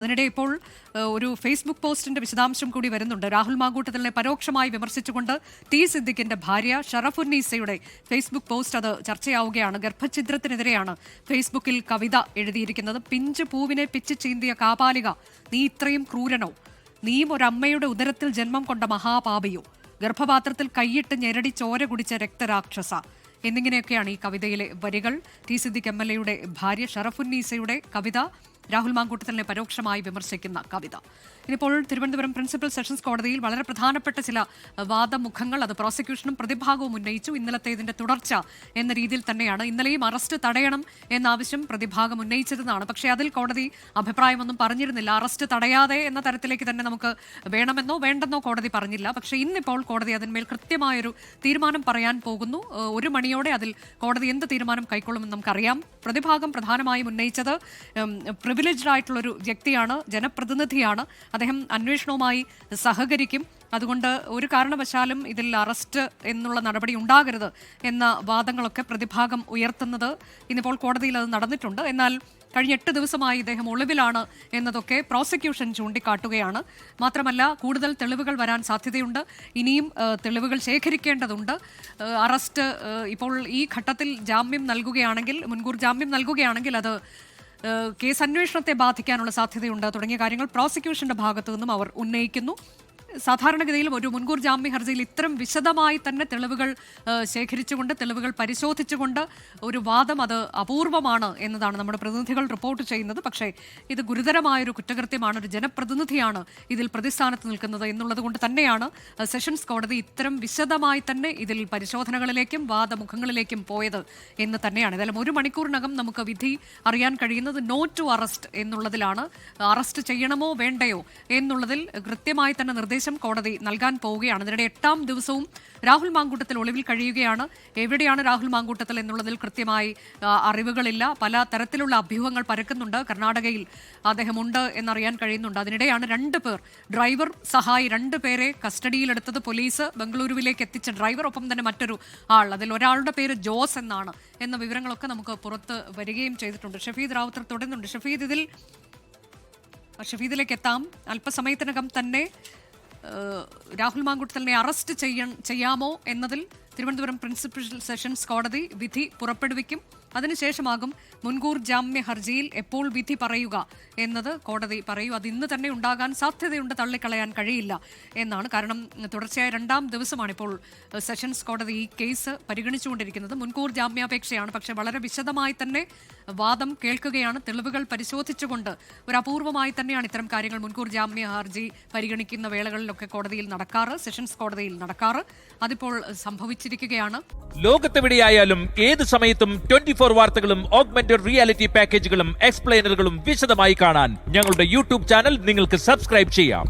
അതിനിടെ ഇപ്പോൾ ഒരു ഫേസ്ബുക്ക് പോസ്റ്റിന്റെ വിശദാംശം കൂടി വരുന്നുണ്ട്. രാഹുൽ മാങ്കൂട്ടത്തിലിനെ പരോക്ഷമായി വിമർശിച്ചുകൊണ്ട് ടി സിദ്ദിഖിന്റെ ഭാര്യ ഷറഫുന്നീസയുടെ ഫേസ്ബുക്ക് പോസ്റ്റ് അത് ചർച്ചയാവുകയാണ്. ഗർഭഛിദ്രത്തിനെതിരെയാണ് ഫേസ്ബുക്കിൽ കവിത എഴുതിയിരിക്കുന്നത്. പിഞ്ചു പൂവിനെ പിച്ച് ചീന്തിയ കാപാലിക, നീ ഇത്രയും ക്രൂരനോ? നീയും ഒരമ്മയുടെ ഉദരത്തിൽ ജന്മം കൊണ്ട മഹാപാപിയോ? ഗർഭപാത്രത്തിൽ കൈയിട്ട് ഞെരടി ചോര കുടിച്ച രക്തരാക്ഷസ എന്നിങ്ങനെയൊക്കെയാണ് ഈ കവിതയിലെ വരികൾ. ടി സിദ്ദിഖ് MLA ഭാര്യ ഷറഫുന്നീസയുടെ കവിത, രാഹുൽ മാങ്കൂട്ടത്തിലിനെ പരോക്ഷമായി വിമർശിക്കുന്ന കവിത. ഇനിയിപ്പോൾ തിരുവനന്തപുരം പ്രിൻസിപ്പൽ സെഷൻസ് കോടതിയിൽ വളരെ പ്രധാനപ്പെട്ട ചില വാദമുഖങ്ങൾ അത് പ്രോസിക്യൂഷനും പ്രതിഭാഗവും ഉന്നയിച്ചു. ഇന്നലത്തേതിന്റെ തുടർച്ച എന്ന രീതിയിൽ തന്നെയാണ്. ഇന്നലെയും അറസ്റ്റ് തടയണം എന്ന ആവശ്യം പ്രതിഭാഗം ഉന്നയിച്ചിരുന്നതാണ്. പക്ഷേ അതിൽ കോടതി അഭിപ്രായമൊന്നും പറഞ്ഞിരുന്നില്ല. അറസ്റ്റ് തടയാതെ എന്ന തരത്തിലേക്ക് തന്നെ നമുക്ക് വേണമെന്നോ വേണ്ടെന്നോ കോടതി പറഞ്ഞില്ല. പക്ഷേ ഇന്നിപ്പോൾ കോടതി അതിന്മേൽ കൃത്യമായൊരു തീരുമാനം പറയാൻ പോകുന്നു. 1 മണിയോടെ അതിൽ കോടതി എന്ത് തീരുമാനം കൈക്കൊള്ളുമെന്ന് നമുക്കറിയാം. പ്രതിഭാഗം പ്രധാനമായും ഉന്നയിച്ചത് പ്രിവിലേജ്ഡ് ആയിട്ടുള്ളൊരു വ്യക്തിയാണ്, ജനപ്രതിനിധിയാണ്, അദ്ദേഹം അന്വേഷണവുമായി സഹകരിക്കും, അതുകൊണ്ട് ഒരു കാരണവശാലും ഇതിൽ അറസ്റ്റ് എന്നുള്ള നടപടി ഉണ്ടാകരുത് എന്ന വാദങ്ങളൊക്കെ പ്രതിഭാഗം ഉയർത്തുന്നത് ഇന്നിപ്പോൾ കോടതിയിൽ അത് നടന്നിട്ടുണ്ട്. എന്നാൽ കഴിഞ്ഞ 8 ദിവസമായി ഇദ്ദേഹം ഒളിവിലാണ് എന്നതൊക്കെ പ്രോസിക്യൂഷൻ ചൂണ്ടിക്കാട്ടുകയാണ്. മാത്രമല്ല കൂടുതൽ തെളിവുകൾ വരാൻ സാധ്യതയുണ്ട്, ഇനിയും തെളിവുകൾ ശേഖരിക്കേണ്ടതുണ്ട്. അറസ്റ്റ് ഇപ്പോൾ ഈ ഘട്ടത്തിൽ ജാമ്യം നൽകുകയാണെങ്കിൽ, മുൻകൂർ ജാമ്യം നൽകുകയാണെങ്കിൽ അത് കേസ് അന്വേഷണത്തെ ബാധിക്കാനുള്ള സാധ്യതയുണ്ട് തുടങ്ങിയ കാര്യങ്ങൾ പ്രോസിക്യൂഷന്റെ ഭാഗത്തു നിന്നും അവർ ഉന്നയിക്കുന്നു. സാധാരണഗതിയിലും ഒരു മുൻകൂർ ജാമ്യ ഹർജിയിൽ ഇത്തരം വിശദമായി തന്നെ തെളിവുകൾ ശേഖരിച്ചുകൊണ്ട്, തെളിവുകൾ പരിശോധിച്ചുകൊണ്ട് ഒരു വാദം അത് അപൂർവമാണ് എന്നതാണ് നമ്മുടെ പ്രതിനിധികൾ റിപ്പോർട്ട് ചെയ്യുന്നത്. പക്ഷേ ഇത് ഗുരുതരമായൊരു കുറ്റകൃത്യമാണ്, ഒരു ജനപ്രതിനിധിയാണ് ഇതിൽ പ്രതിസ്ഥാനത്ത് നിൽക്കുന്നത് എന്നുള്ളത് കൊണ്ട് തന്നെയാണ് സെഷൻസ് കോടതി ഇത്തരം വിശദമായി തന്നെ ഇതിൽ പരിശോധനകളിലേക്കും വാദമുഖങ്ങളിലേക്കും പോയത് എന്ന് തന്നെയാണ്. ഏതായാലും 1 മണിക്കൂറിനകം നമുക്ക് വിധി അറിയാൻ കഴിയുന്നത് നോ ടു അറസ്റ്റ് എന്നുള്ളതിലാണ്. അറസ്റ്റ് ചെയ്യണമോ വേണ്ടയോ എന്നുള്ളതിൽ കൃത്യമായി തന്നെ നിർദ്ദേശം കോടതി നൽകാൻ പോവുകയാണ്. അതിനിടെ 8ാം ദിവസവും രാഹുൽ മാങ്കൂട്ടത്തിൽ ഒളിവിൽ കഴിയുകയാണ്. എവിടെയാണ് രാഹുൽ മാങ്കൂട്ടത്തിൽ എന്നുള്ളതിൽ കൃത്യമായി അറിവുകളില്ല. പല തരത്തിലുള്ള അഭ്യൂഹങ്ങൾ പരക്കുന്നുണ്ട്. കർണാടകയിൽ അദ്ദേഹമുണ്ട് എന്നറിയാൻ കഴിയുന്നുണ്ട്. അതിനിടെയാണ് 2 പേർ, ഡ്രൈവർ സഹായി 2 പേരെ കസ്റ്റഡിയിലെടുത്തത് പോലീസ്. ബംഗളൂരുവിലേക്ക് എത്തിച്ച ഡ്രൈവർ, ഒപ്പം തന്നെ മറ്റൊരു ആൾ, അതിൽ ഒരാളുടെ പേര് ജോസ് എന്നാണ് എന്ന വിവരങ്ങളൊക്കെ നമുക്ക് പുറത്ത് വരികയും ചെയ്തിട്ടുണ്ട്. ഷഫീദ് റാവുത്തർ തുടരുന്നുണ്ട്. ഷഫീദിലേക്ക് എത്താം. അല്പസമയത്തിനകം തന്നെ രാഹുൽ മാങ്കൂട്ടത്തിലിനെ അറസ്റ്റ് ചെയ്യാമോ എന്നതിൽ തിരുവനന്തപുരം പ്രിൻസിപ്പൽ സെഷൻസ് കോടതി വിധി പുറപ്പെടുവിക്കും. അതിനുശേഷമാകും മുൻകൂർ ജാമ്യ ഹർജിയിൽ എപ്പോൾ വിധി പറയുക എന്നത് കോടതി പറയൂ. അത് ഇന്ന് തന്നെ ഉണ്ടാകാൻ സാധ്യതയുണ്ട്, തള്ളിക്കളയാൻ കഴിയില്ല എന്നാണ്. കാരണം തുടർച്ചയായ 2ാം ദിവസമാണ് ഇപ്പോൾ സെഷൻസ് കോടതി ഈ കേസ് പരിഗണിച്ചുകൊണ്ടിരിക്കുന്നത്. മുൻകൂർ ജാമ്യാപേക്ഷയാണ്, പക്ഷേ വളരെ വിശദമായി തന്നെ വാദം കേൾക്കുകയാണ്. തെളിവുകൾ പരിശോധിച്ചുകൊണ്ട് ഒരു അപൂർവമായി തന്നെയാണ് ഇത്തരം കാര്യങ്ങൾ മുൻകൂർ ജാമ്യ ഹർജി പരിഗണിക്കുന്ന വേളകളിലൊക്കെ കോടതിയിൽ നടക്കാറ്, സെഷൻസ് കോടതിയിൽ നടക്കാറ്. അതിപ്പോൾ സംഭവിച്ചിരിക്കുകയാണ്. ലോകത്തെവിടെയായാലും ഏത് സമയത്തും 24 വാർത്തകളും ഓഗ്മെന്റഡ് റിയാലിറ്റി പാക്കേജുകളും എക്സ്പ്ലെയിനറുകളും വിശദമായി കാണാൻ ഞങ്ങളുടെ YouTube ചാനൽ നിങ്ങൾക്ക് സബ്സ്ക്രൈബ് ചെയ്യാം.